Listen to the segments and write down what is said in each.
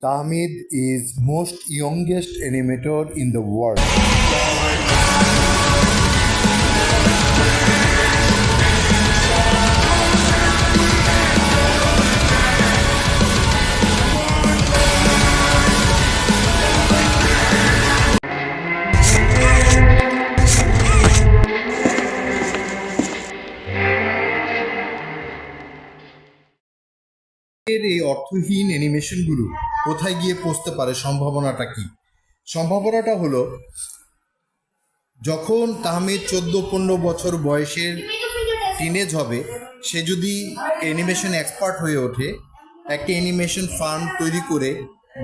Tahmid is most youngest animator in the world. এর এই অর্থহীন অ্যানিমেশনগুলো কোথায় গিয়ে পৌঁছতে পারে, সম্ভাবনাটা কি? সম্ভাবনাটা হলো, যখন তাহমিদ 14-15 বছর বয়সের টিনেজ হবে, সে যদি অ্যানিমেশন এক্সপার্ট হয়ে ওঠে, একটা অ্যানিমেশন ফার্ম তৈরি করে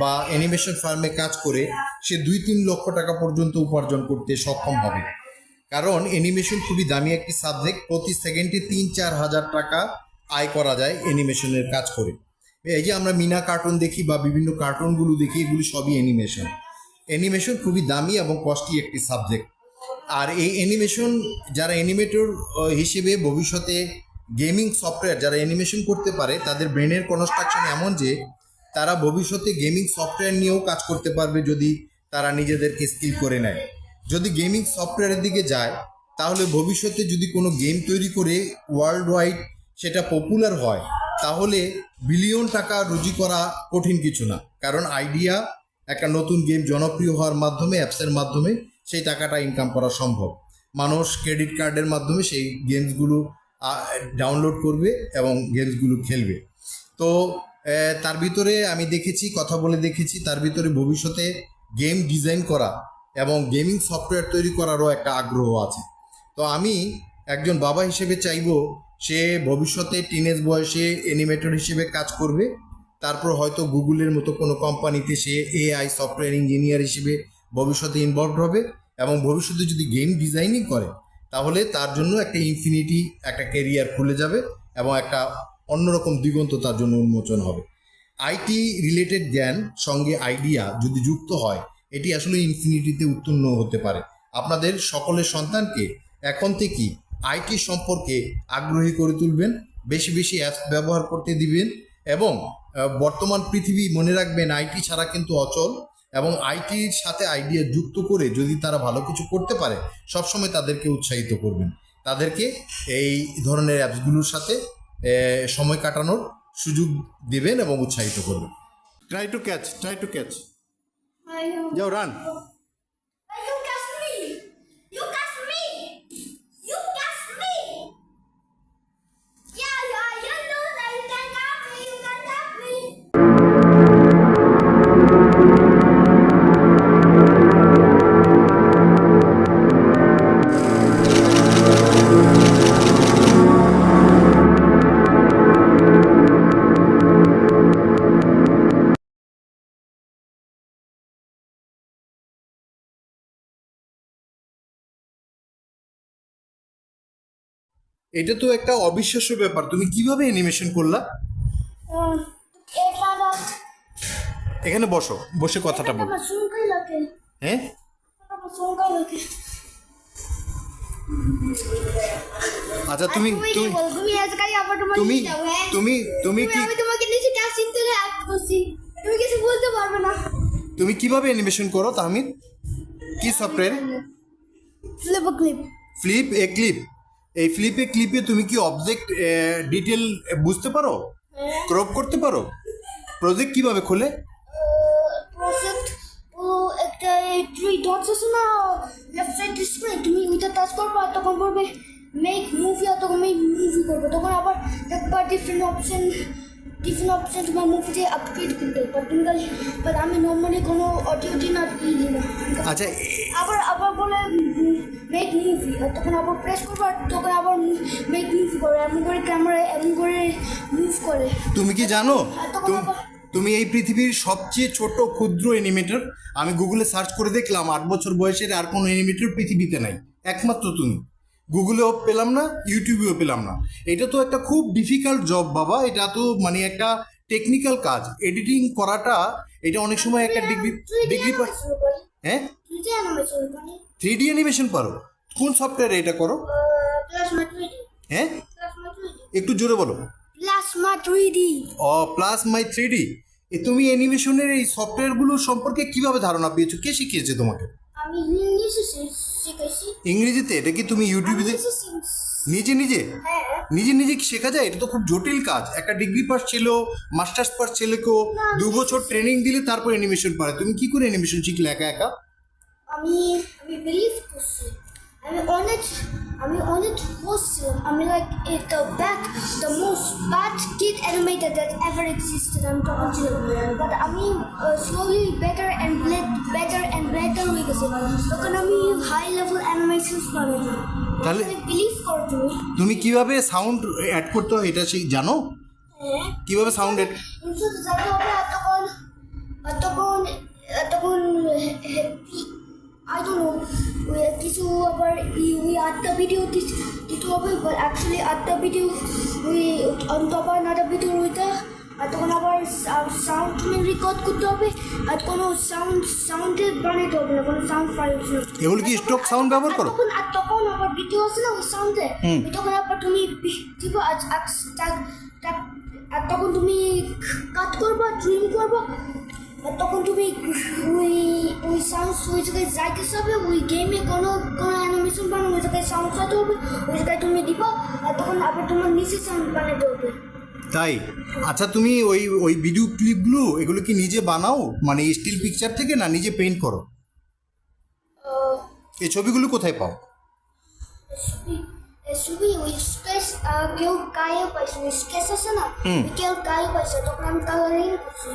বা অ্যানিমেশন ফার্মে কাজ করে সে 2-3 লক্ষ টাকা পর্যন্ত উপার্জন করতে সক্ষম হবে। কারণ অ্যানিমেশন খুবই দামি একটি সাবজেক্ট, প্রতি সেকেন্ডে 3-4 হাজার টাকা আয় করা যায় অ্যানিমেশনের কাজ করে। এই যে আমরা মিনা কার্টুন দেখি বা বিভিন্ন কার্টুনগুলো দেখি, এগুলি সবই অ্যানিমেশন। অ্যানিমেশন খুবই দামি এবং কস্টলি একটি সাবজেক্ট। আর এই অ্যানিমেশন যারা অ্যানিমেটর হিসেবে ভবিষ্যতে গেমিং সফটওয়্যার যারা অ্যানিমেশন করতে পারে, তাদের ব্রেনের কনস্ট্রাকশন এমন যে তারা ভবিষ্যতে গেমিং সফটওয়্যার নিয়েও কাজ করতে পারবে যদি তারা নিজেদেরকে স্কিল করে নেয়। যদি গেমিং সফটওয়্যারের দিকে যায়, তাহলে ভবিষ্যতে যদি কোনো গেম তৈরি করে ওয়ার্ল্ড ওয়াইড সেটা পপুলার হয়, তাহলে বিলিয়ন টাকা রুজি করা কঠিন কিছু না। কারণ আইডিয়া, একটা নতুন গেম জনপ্রিয় হওয়ার মাধ্যমে, অ্যাপসের মাধ্যমে সেই টাকাটা ইনকাম করা সম্ভব। মানুষ ক্রেডিট কার্ডের মাধ্যমে সেই গেমসগুলো ডাউনলোড করবে এবং গেমসগুলো খেলবে। তো তার ভিতরে আমি দেখেছি, কথা বলে দেখেছি, তার ভিতরে ভবিষ্যতে গেম ডিজাইন করা এবং গেমিং সফটওয়্যার তৈরি করারও একটা আগ্রহ আছে। তো আমি একজন বাবা হিসেবে চাইবো সে ভবিষ্যতে টিনেজ বয়সে অ্যানিমেটর হিসেবে কাজ করবে, তারপর হয়তো গুগলের মতো কোনো কোম্পানিতে সে এআই সফটওয়্যার ইঞ্জিনিয়ার হিসেবে ভবিষ্যতে ইনভলভ হবে এবং ভবিষ্যতে যদি গেম ডিজাইনিং করে, তাহলে তার জন্য একটা ইনফিনিটি একটা ক্যারিয়ার খুলে যাবে এবং একটা অন্যরকম দিগন্ত তার জন্য উন্মোচন হবে। আইটি রিলেটেড জ্ঞান সঙ্গে আইডিয়া যদি যুক্ত হয়, এটি আসলে ইনফিনিটিতে উত্তীর্ণ হতে পারে। আপনাদের সকলের সন্তানকে এখন থেকেই আইটি সম্পর্কে আগ্রহী করে তুলবেন, বেশি বেশি অ্যাপস ব্যবহার করতে দিবেন এবং বর্তমান পৃথিবী, মনে রাখবেন, আইটি ছাড়া কিন্তু অচল। এবং আইটির সাথে আইডিয়া যুক্ত করে যদি তারা ভালো কিছু করতে পারে, সবসময় তাদেরকে উৎসাহিত করবেন, তাদেরকে এই ধরনের অ্যাপসগুলোর সাথে সময় কাটানোর সুযোগ দেবেন এবং উৎসাহিত করবেন। ট্রাই টু ক্যাচ, যাও run. You catch me! You catch me! You catch me! Yeah, you lose and you can catch me! You can catch me! এটা তো একটা অবিশ্বাস্য ব্যাপার, তুমি কিভাবে অ্যানিমেশন করলা? এখানে বসো, বসে কথাটা বলো। হ্যাঁ, আচ্ছা তুমি তুমি তুমি তুমি তুমি কি তুমি কিছু বলতে পারবে না। তুমি কিভাবে অ্যানিমেশন করো তাহমিদ? কি সফটওয়্যার? ফ্লিপ এ ক্লিপ। এই ফ্লিপ এ ক্লিপে তুমি কি অবজেক্ট ডিটেল বুঝতে পারো, ক্রপ করতে পারো? প্রজেক্ট কিভাবে খোলে? প্রজেক্ট একটা থ্রি ডটস আছে না লেফট সাইড ডিসপ্লে, তুমি ওইটা টাচ করবে আর তখন করবে মেক মুভি, আর তখন মেক মুভি করবে, তখন আবার একবার ডিফারেন্ট অপশন তোমার মুভিতে আপডেট করতে পারবে। বাট আমি নর্মালি কোনো অডিও দিই না, না। আচ্ছা, আবার বলে মেক মুভি, আর তখন আবার প্রেস করবো আর তখন আবার মেক মুভি করে, এমন করে ক্যামেরা এমন করে মুভ করে। তুমি কি জানো আর তখন আবার তুমি এই পৃথিবীর সবচেয়ে ছোট ক্ষুদ্র অ্যানিমেটর? আমি গুগলে সার্চ করে দেখলাম 8 বছর বয়সের আর কোনো অ্যানিমেটর পৃথিবীতে নাই, একমাত্র তুমি। গুগলেও পেলাম না, ইউটিউবেও পেলাম না। এটা তো একটা খুব ডিফিকাল্ট জব বাবা, এটা তো মানে একটা টেকনিক্যাল কাজ। এডিটিং করাটা এটা অনেক সময় একটা ডিগ্রি হ্যাঁ, 3D অ্যানিমেশন পারো? কোন সফটওয়্যারে এটা করো? হ্যাঁ, একটু জোরে বলো। Plasma 3D। প্লাস মাই 3D। তুমি অ্যানিমেশনের এই সফটওয়্যারগুলো সম্পর্কে কিভাবে ধারণা পেয়েছো, কে শিখিয়েছে তোমাকে? আমি ইংলিশে শিখেছি। ইংরেজিতে? এটা কি তুমি ইউটিউবে নিজে নিজে হ্যাঁ, নিজে নিজে কি শেখা যায়? এটা তো খুব জটিল কাজ। একটা ডিগ্রি পাস ছিল, মাস্টার্স পাস ছেলেকেও 2 বছর ট্রেনিং দিলে তারপর অ্যানিমেশন পারে। তুমি কি করে অ্যানিমেশন শিখলে একা একা? আমি বিলিভ করছি। আমি অনেক বলছিলাম। আমি like the most bad kid animator that ever existed. I'm talking to you. But আমি slowly better and better হয়ে গেছে। তখন আমি হাই লেভেল অ্যানিমেশনস বানাই। তাহলে বিলিভ করো তুমি। তুমি কিভাবে সাউন্ড অ্যাড করতে হয় এটা জানো? হ্যাঁ, কিভাবে সাউন্ড অ্যাড? শুধু জানতে হবে। তখন I don't know, কিছু আবার we আটটা ভিডিও দিতে হবে, but actually আটটা ভিডিও তারপর নটা ভিডিও ওইটা, আর তখন আবার সাউন্ড তুমি রেকর্ড করতে হবে, আর কোনো সাউন্ডে বানাতে হবে না, কোনো সাউন্ড ফাইল। এগুলো কি স্টক সাউন্ড ব্যবহার করো? তখন আবার ভিডিও আছে না ওই সাউন্ডে, তখন আবার তুমি দিব আর তখন তুমি কাট করবা, ট্রিম করবা, আর তখন তুমি ওই সাউন্ড ওই জায়গায় যাইতে হবে। ওই গেমে কোনো অ্যানিমেশন বানানো ওই জায়গায় সাউন্ড চাইতে হবে, ওই জায়গায় তুমি দিবা, আর তখন আবার তোমার নিচে সাউন্ড বানাতে হবে। তাই? আচ্ছা, তুমি ওই ভিডিও ক্লিপগুলো এগুলো কি নিজে বানাও, মানে স্টিল পিকচার থেকে, না নিজে পেইন্ট করো? এই ছবিগুলো কোথায় পাও? ছবি ওই স্কেচ কেউ গায়ে পাইছে, ওই স্কেচ আছে না, কেউ গায়ে পাইছে, তখন আমি কালারিং করছি।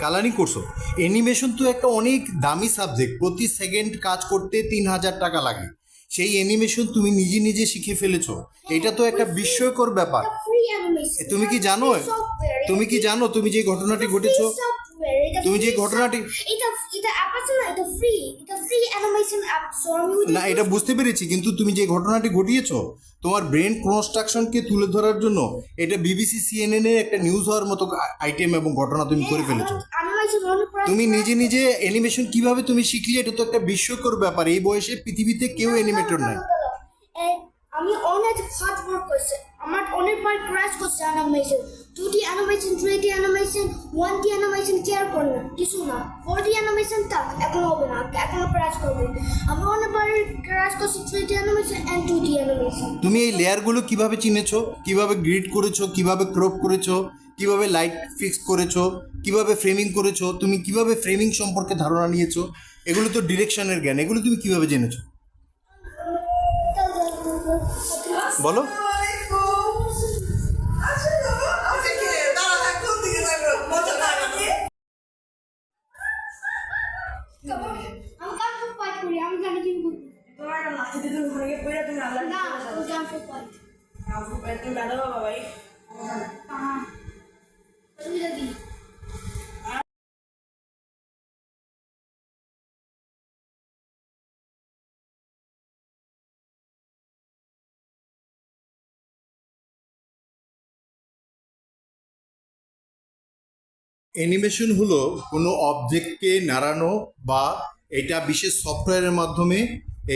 কালারিং করছো? অ্যানিমেশন তো একটা অনেক দামি সাবজেক্ট। প্রতি সেকেন্ড কাজ করতে 3000 টাকা লাগে। সেই অ্যানিমেশন তুমি নিজে নিজে শিখে ফেলেছো, এটা তো একটা বিস্ময়কর ব্যাপার। তুমি কি জানো তুমি যে ঘটনাটি ঘটেছো, এটা অ্যাপ আছে না, এটা ফ্রি অ্যানিমেশন অ্যাপ। সো আমি না, এটা বুঝতে পেরেছি, কিন্তু তুমি যে ঘটনাটি ঘটিয়েছো তোমার ব্রেন কনস্ট্রাকশনকে তুলে ধরার জন্য এটা বিবিসি সিএনএন এর একটা নিউজ হওয়ার মতো আইটেম এবং ঘটনা তুমি করে ফেলেছো। তুমি নিজে নিজে অ্যানিমেশন কিভাবে তুমি শিখলে, এটা তো একটা বিস্ময়কর ব্যাপার। এই বয়সে পৃথিবীতে কেউ অ্যানিমেটর নাই। আমি অনেক হার্ড ওয়ার্ক করছি, আমার অনেকবার ক্র্যাশ করছে animation. 2D animation, 3D animation, 1D animation care করে না, কিছু না। 4D অ্যানিমেশন থাক, এখন হবে না, এখনো ক্র্যাশ করবে। আমি অনেকবার ক্র্যাশ করছি 3D animation and 2D animation. তুমি এই লেয়ারগুলো কিভাবে চিনেছো, কিভাবে গ্রিড করেছো, কিভাবে ক্রপ করেছো, কিভাবে লাইট ফিক্স করেছো, কিভাবে ফ্রেমিং করেছো, তুমি কিভাবে ফ্রেমিং সম্পর্কে ধারণা নিয়েছো? এগুলো তো ডিরেকশনের জ্ঞান, এগুলো তুমি কিভাবে জেনেছো বলো? আমি জানি কি তোমার একটা মাথা দিয়ে তুমি ঘরে গিয়ে পড়ে তুমি আল্লাহ না, ও জানতে পারি। তুমি বেড়া বাবা ভাই তুমি দেখি অ্যানিমেশন হলো কোনো অবজেক্টকে নাড়ানো বা এটা বিশেষ সফটওয়্যারের মাধ্যমে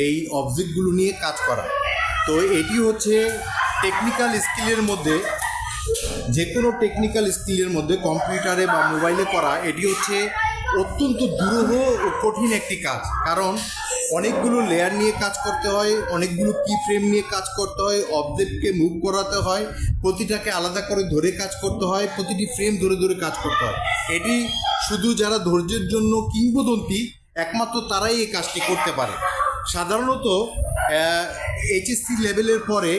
এই অবজেক্টগুলো নিয়ে কাজ করা। তো এটি হচ্ছে টেকনিক্যাল স্কিলের মধ্যে, যে কোনো টেকনিক্যাল স্কিলের মধ্যে কম্পিউটারে বা মোবাইলে করা এটি হচ্ছে অত্যন্ত দুরূহ ও কঠিন একটি কাজ। কারণ অনেকগুলো লেয়ার নিয়ে কাজ করতে হয়, অনেকগুলো কি ফ্রেম নিয়ে কাজ করতে হয়, অবজেক্টকে মুভ করাতে হয়, প্রতিটাকে আলাদা করে ধরে কাজ করতে হয়, প্রতিটি ফ্রেম ধরে ধরে কাজ করতে হয়। এটি শুধু যারা ধৈর্যের জন্য কিংবদন্তি, একমাত্র তারাই এই কাজটি করতে পারে। সাধারণত এইচএসসি লেভেলের পরে,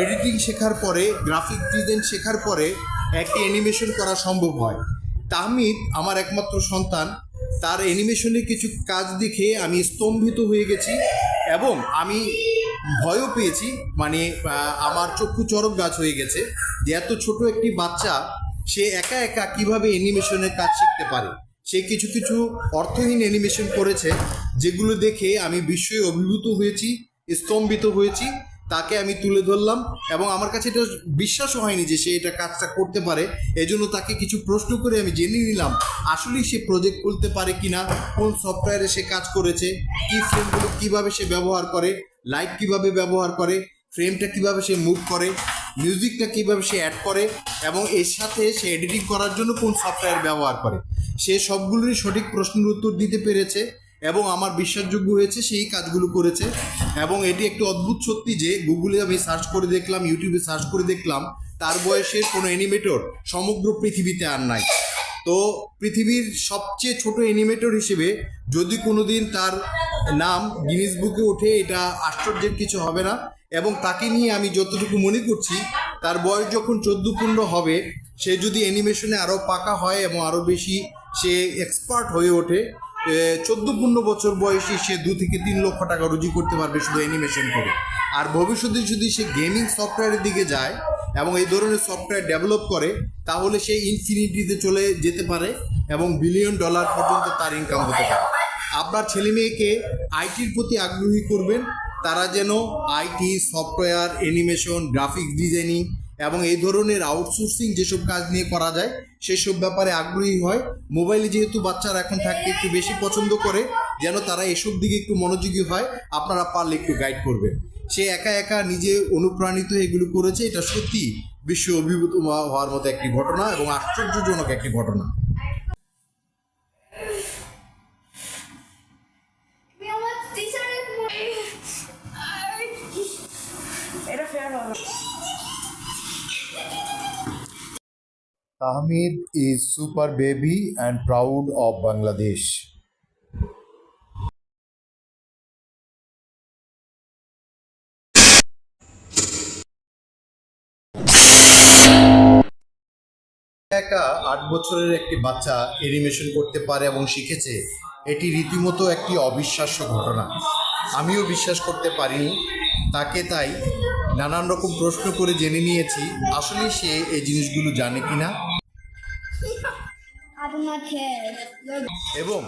এডিটিং শেখার পরে, গ্রাফিক ডিজাইন শেখার পরে একটি অ্যানিমেশন করা সম্ভব হয়। তাহমিদ আমার একমাত্র সন্তান, তার অ্যানিমেশনের কিছু কাজ দেখে আমি স্তম্ভিত হয়ে গেছি এবং আমি ভয়ও পেয়েছি। মানে আমার চক্ষু চরক গাছ হয়ে গেছে যে এত ছোট একটি বাচ্চা সে একা একা কিভাবে অ্যানিমেশনের কাজ শিখতে পারে। সে কিছু কিছু অর্থহীন অ্যানিমেশন করেছে যেগুলো দেখে আমি বিস্ময়ে অভিভূত হয়েছি, স্তম্ভিত হয়েছি। তাকে আমি তুলে ধরলাম এবং আমার কাছে এটা বিশ্বাসও হয়নি যে সে এটা কাজটা করতে পারে। এজন্য তাকে কিছু প্রশ্ন করে আমি জেনে নিলাম আসলেই সে প্রজেক্ট করতে পারে কিনা, কোন সফটওয়্যারে সে কাজ করেছে, কি ফ্রেমগুলো কীভাবে সে ব্যবহার করে, লাইট কিভাবে ব্যবহার করে, ফ্রেমটা কিভাবে সে মুভ করে, মিউজিকটা কীভাবে সে অ্যাড করে এবং এর সাথে সে এডিটিং করার জন্য কোন সফটওয়্যার ব্যবহার করে, সে সবগুলোরই সঠিক প্রশ্নের উত্তর দিতে পেরেছে এবং আমার বিশ্বাসযোগ্য হয়েছে, সেই কাজগুলো করেছে। এবং এটি একটি অদ্ভুত সত্যি যে গুগলে আমি সার্চ করে দেখলাম, ইউটিউবে সার্চ করে দেখলাম, তার বয়সের কোনো অ্যানিমেটর সমগ্র পৃথিবীতে আর নাই। তো পৃথিবীর সবচেয়ে ছোট অ্যানিমেটর হিসেবে যদি কোনো দিন তার নাম গিনিস বুকে ওঠে, এটা আশ্চর্যের কিছু হবে না। এবং তাকে নিয়ে আমি যতটুকু মনে করছি, তার বয়স যখন 14-15 হবে, সে যদি অ্যানিমেশনে আরও পাকা হয় এবং আরও বেশি সে এক্সপার্ট হয়ে ওঠে, 14-15 বছর বয়সে সে 2 থেকে 3 লক্ষ টাকা রুজি করতে পারবে শুধু অ্যানিমেশন করে। আর ভবিষ্যতে যদি সে গেমিং সফটওয়্যারের দিকে যায় এবং এই ধরনের সফটওয়্যার ডেভেলপ করে, তাহলে সে ইনফিনিটিতে চলে যেতে পারে এবং $1 বিলিয়ন পর্যন্ত তার ইনকাম হতে পারে। আপনার ছেলে মেয়েকে আইটির প্রতি আগ্রহী করবেন, তারা যেন IT, software, animation, graphics designing এবং এই ধরনের আউটসোর্সিং যেসব কাজ নিয়ে করা যায় সেসব ব্যাপারে আগ্রহী হয়। মোবাইলে যেহেতু বাচ্চারা এখন থাকতে একটু বেশি পছন্দ করে, যেন তারা এসব দিকে একটু মনোযোগী হয়, আপনারা পারলে একটু গাইড করবেন। সে একা একা নিজে অনুপ্রাণিত হয়ে এগুলো করেছে, এটা সত্যি বিশ্ব অভিভূত হওয়ার মতো একটি ঘটনা এবং আশ্চর্যজনক একটি ঘটনা। তুমি আমার টিচারের এটা ফেয়ার হবে। Tahmid is super baby and proud of Bangladesh. একা 8 বছরের একটি বাচ্চা অ্যানিমেশন করতে পারে এবং শিখেছে, এটি রীতিমতো একটি অবিশ্বাস্য ঘটনা। আমিও বিশ্বাস করতে পারিনি তাকে, তাই নানান রকম প্রশ্ন করে জেনে নিয়েছি আসলে সে এই জিনিসগুলো জানে কিনা। I do not care. এবং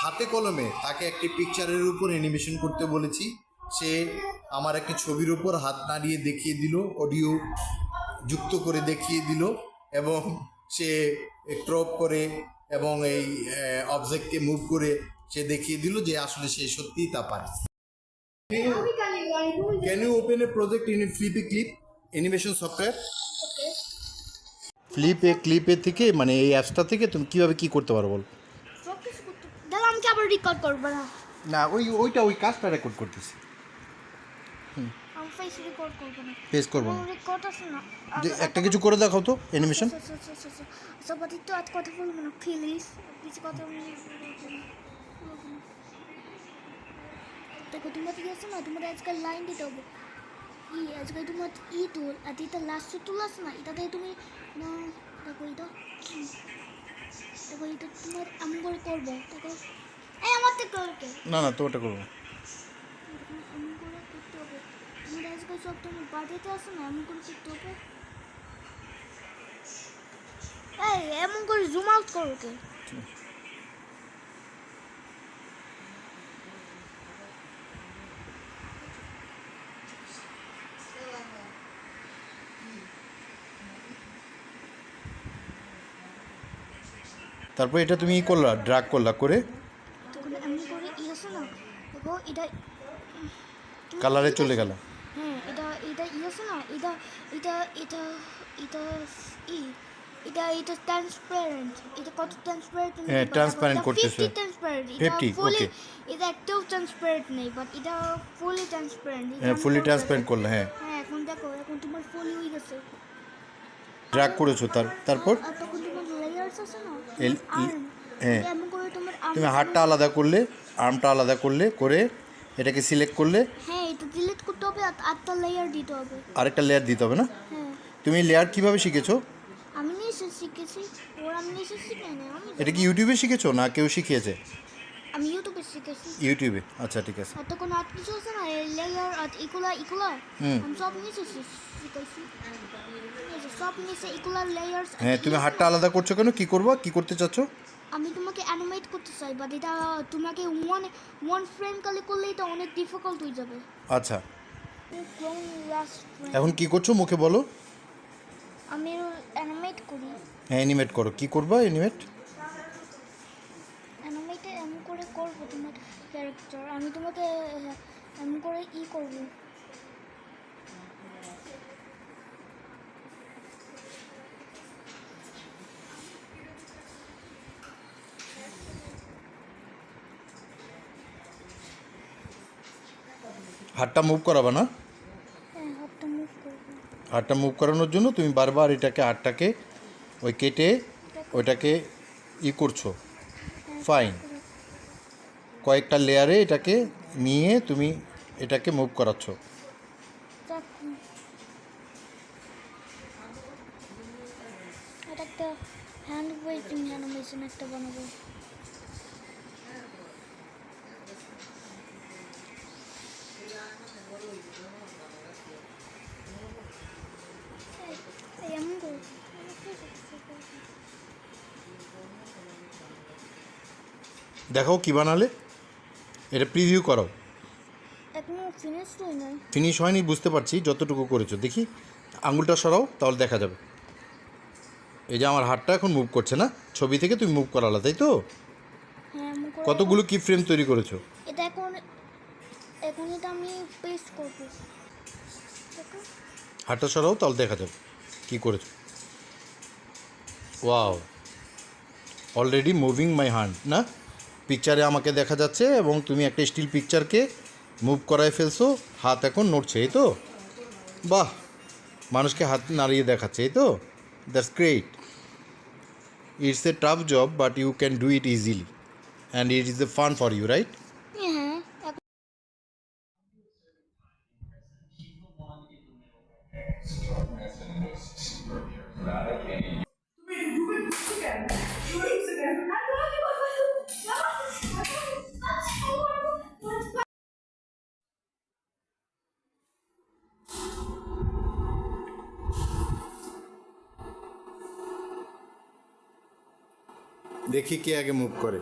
হাতে কলমে তাকে একটি পিকচারের উপর অ্যানিমেশন করতে বলেছি। সে আমার একটি ছবির উপর হাত নাড়িয়ে দেখিয়ে দিল, অডিও যুক্ত করে দেখিয়ে দিল এবং সে ক্রপ করে এবং এই অবজেক্টকে মুভ করে সে দেখিয়ে দিল যে আসলে সে সত্যিই তা পারে। Can you open a project in FlipaClip animation software? ক্লিপে থেকে মানে এই অ্যাপসটা থেকে তুমি কীভাবে কী করতে পারো বল? দাদা আমি কি আবার রেকর্ড করবো না? না, ওই কাজটা রেকর্ড করতেছি। আমি ফেস রেকর্ড করবো না। ফেস করবো না, রেকর্ড আছে না। যে একটা কিছু করে দেখাও তো অ্যানিমেশন। সবাই তো আজ কথা বলবো না প্লিজ, কিছু কথা দেখো তোমার ঠিক আছে না, তোমার আজকাল লাইন দিতে হবে। আজকাল তোমার টুল আর এটা লাস্ট টুল আছে না, এটাতে তুমি না দেখো এটা তোমার আমি করে করবো। দেখো এই আমার তো করবে না তো ওটা করবো। এমন করে করতে হবে। তোমার আজকাল সব তোমার বাড়িতে আছে না, এমন করে করতে হবে। এই এমন করে জুম আউট করো কে? তারপর এটা তুমি করলা, ড্রাগ করলা করে তখন এমন করে আছে না, দেখো এটা কালারে চলে গেল। হ্যাঁ এটা আছে না, এটা এটা এটা এটা ই এটা ট্রান্সপারেন্ট। এটা কত ট্রান্সপারেন্ট? হ্যাঁ, ট্রান্সপারেন্ট করতেছে। 50 ট্রান্সপারেন্ট। 50, ফুলি ওকে। এটা একটাও ট্রান্সপারেন্ট নেই, বাট এটা ফুলি ট্রান্সপারেন্ট। হ্যাঁ, ফুলি ট্রান্সপারেন্ট করলে। হ্যাঁ, এখন দেখো, এখন তোমার ফুলি হয়ে গেছে। ড্রাগ করেছো তারপর আর তখন তোমার লেয়ার্স আছে না, হ্যাঁ, এমন করে তোমার তুমি হাতটা আলাদা করলে, আর্মটা আলাদা করলে, করে এটাকে সিলেক্ট করলে হ্যাঁ এটা ডিলিট করতে হবে, আর আটটা লেয়ার দিতে হবে। আরেকটা লেয়ার দিতে হবে না? হ্যাঁ তুমি লেয়ার কিভাবে শিখেছো? আমি নিজে শিখেছি, আমি নিজে শিখে না। এটা কি ইউটিউবে শিখেছো না কেউ শিখিয়েছে? আমি ইউটিউবে শিখেছি। ইউটিউবে, আচ্ছা ঠিক আছে। আর তখন আর কিছু আছে না, লেয়ার আর ইকুলার আমি সব নিচে শিখেছি। সব নিচে ইকুলার লেয়ার্স। হ্যাঁ, তুমি হাতটা আলাদা করছো কেন? কি করবা, কি করতে চাচ্ছো? আমি তোমাকে অ্যানিমেট করতে চাই, বাট এটা তোমাকে ওয়ান ফ্রেম কালে করলে এটা অনেক ডিফিকাল্ট হয়ে যাবে। আচ্ছা, এখন কি করছো মুখে বলো। আমি অ্যানিমেট করি। হ্যাঁ, অ্যানিমেট করো। কি করবা অ্যানিমেট? অ্যানিমেটে এমন করে করবো তোমার ক্যারেক্টার। আমি তোমাকে এমন করে করবো। হাতটা মুভ করাবা না? হ্যাঁ, হাতটা মুভ করবো। হাতটা মুভ করানোর জন্য তুমি বারবার এটাকে হাতটাকে ওই কেটে ওইটাকে করছো। ফাইন। কয়েকটা লেয়ারে এটাকে নিয়ে তুমি এটাকে মুভ করাচ্ছ। দেখুন, এটা একটা হ্যান্ড ওয়েভিং অ্যানিমেশন একটা বানাবো। এই এমন করবো। দেখাও কি বানালে, এটা প্রিভিউ করো। এখনো ফিনিশ হয় নাই। ফিনিশ হয়নি বুঝতে পারছি, যতটুকু করেছো দেখি। আঙুলটা সরাও, তাহলে দেখা যাবে। এই যে আমার হাতটা এখন মুভ করছে না, ছবি থেকে তুমি মুভ করালা, তাই তো? হ্যাঁ, এমন করে। কতগুলো কি ফ্রেম তৈরি করেছো? এটা এখন এটা আমি পেস্ট করবো। দেখো, হাতটা সরাও, তাহলে দেখা যাবে কি করেছো। Wow, already moving my hand না? পিকচারে আমাকে দেখা যাচ্ছে এবং তুমি একটা স্টিল পিকচারকে মুভ করায় ফেলছো, হাত এখন নড়ছে, এই তো? বাহ, মানুষকে হাত নাড়িয়ে দেখাচ্ছে, এই তো? That's great. It's a tough job but you can do it easily and it is a fun for you, right? হ্যাঁ, দেখি কে আগে মুভ করে।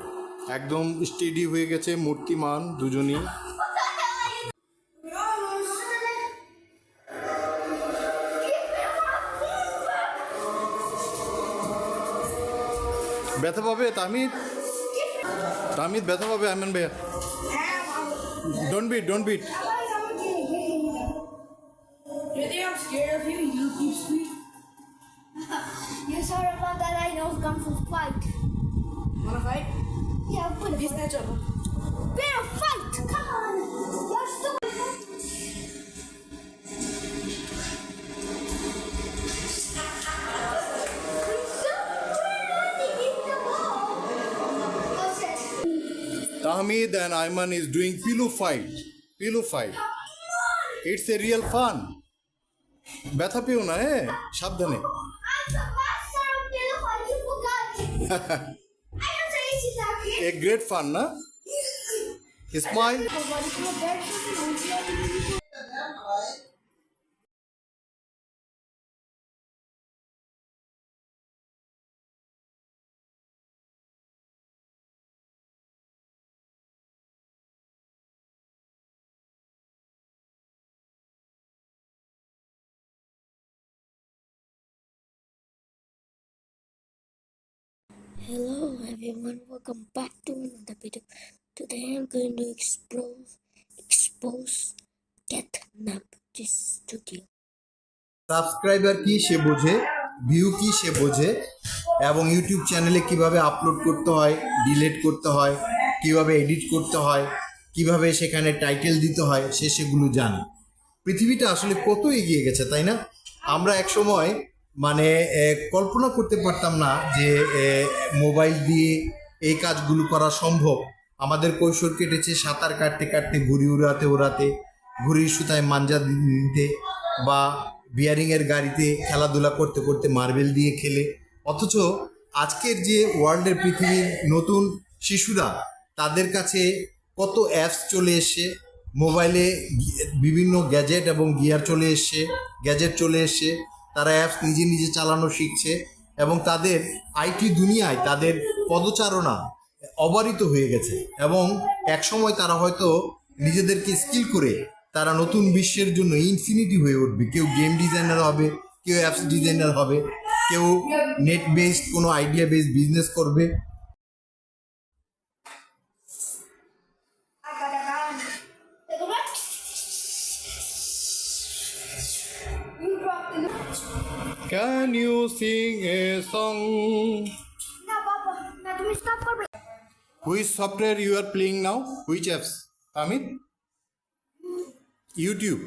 একদম স্টেডি হয়ে গেছে, মূর্তিমান দুজনই। ব্যথা পাবে তামিদ, তামিদ ব্যথা পাবে। আইমান ভাইয়া, don't beat, don't beat. You think I'm scared of you? You keep sweet. you sorry about that. I know Kung Fu fight. Wanna fight? Yeah, but This match up. bear fight. Come on, you're stupid. Tahmid and Ayman is doing pillow fight. Pillow fight. It's a real fun. ব্যথা পেও না, সাবধানে। I'm the master of pillow fight. You forgot. I don't say it's that. A great fun, না? Smile. Hello everyone, welcome back to another video. Today I'm going to expose Catnap this studio. Subscriber কি সে বোঝে, view কি সে বোঝে, এবং YouTube চ্যানেলে কিভাবে upload করতে হয়, ডিলিট করতে হয়, কিভাবে এডিট করতে হয়, কিভাবে সেখানে টাইটেল দিতে হয়, সে সেগুলো জানে। পৃথিবীটা আসলে কত এগিয়ে গেছে, তাই না? আমরা এক সময় মানে কল্পনা করতে পারতাম না যে মোবাইল দিয়ে এই কাজগুলো করা সম্ভব। আমাদের কৈশোর কেটেছে সাঁতার কাটতে কাটতে, ঘুড়ি উড়াতে উড়াতে, ঘুড়ির সুতায় মাঞ্জা দিতে, বা বিয়ারিংয়ের গাড়িতে খেলাধুলা করতে করতে, মার্বেল দিয়ে খেলে। অথচ আজকের যে ওয়ার্ল্ডের পৃথিবীর নতুন শিশুরা, তাদের কাছে কত অ্যাপস চলে এসছে, মোবাইলে বিভিন্ন গ্যাজেট এবং গিয়ার চলে এসছে, গ্যাজেট চলে এসছে। তারা অ্যাপস নিজে নিজে চালানো শিখছে এবং তাদের আইটি দুনিয়ায় তাদের পদচারণা অবারিত হয়ে গেছে। এবং একসময় তারা হয়তো নিজেদেরকে স্কিল করে তারা নতুন বিশ্বের জন্য ইনফিনিটি হয়ে উঠবে। কেউ গেম ডিজাইনার হবে, কেউ অ্যাপস ডিজাইনার হবে, কেউ নেট বেসড কোনো আইডিয়া বেসড বিজনেস করবে। Can you sing a song? না বাবা, না তুমি স্টপ করবে। Which software you are playing now? Which apps? Amit? YouTube.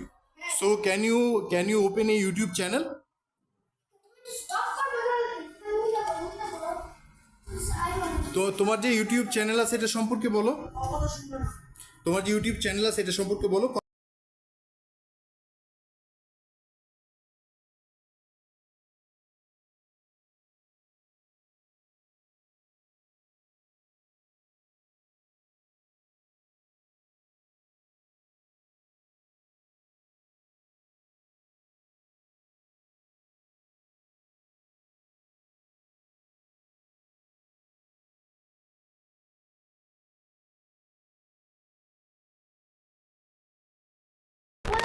So can you open a YouTube channel? Stop করবে না তো তোমার যে ইউটিউব চ্যানেল আছে এটা সম্পর্কে বলো। তোমার যে ইউটিউব চ্যানেল আছে এটা সম্পর্কে বলো।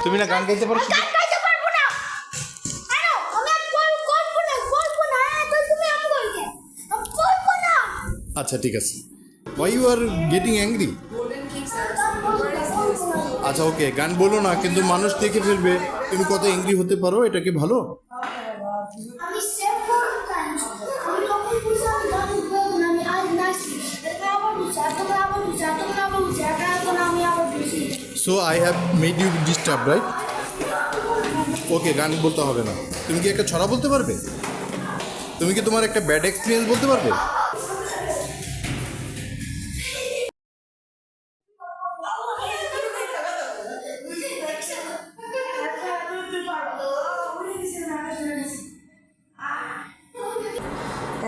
তুমি না গান গাইতে পারো? গান গাইতে পারবো না কেন আমি করবো না তো তুমি আমি করবে করবো না আচ্ছা ঠিক আছে। Why you are getting angry? Golden cakes are আচ্ছা ওকে, গান বলো না, কিন্তু মানুষ দেখে ফেলবে তুমি কত এংরি হতে পারো, এটা কি ভালো? আমি সেভ করব টাইম আমি যখন বুঝি আমি গান বলবো না আমি আজ নাচি এটা আবার বুঝি এটা আমি আবার বুঝি so I have made you disturb, right? Okay, গান বলতে হবে না। তুমি কি একটা ছড়া বলতে পারবে? তুমি কি তোমার একটা ব্যাড এক্সপিরিয়েন্স বলতে পারবে?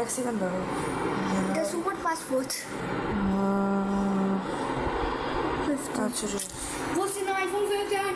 এক সেকেন্ড ধরো। The super passport. আচ্ছা বলছি না আইফোন ফেরত দেন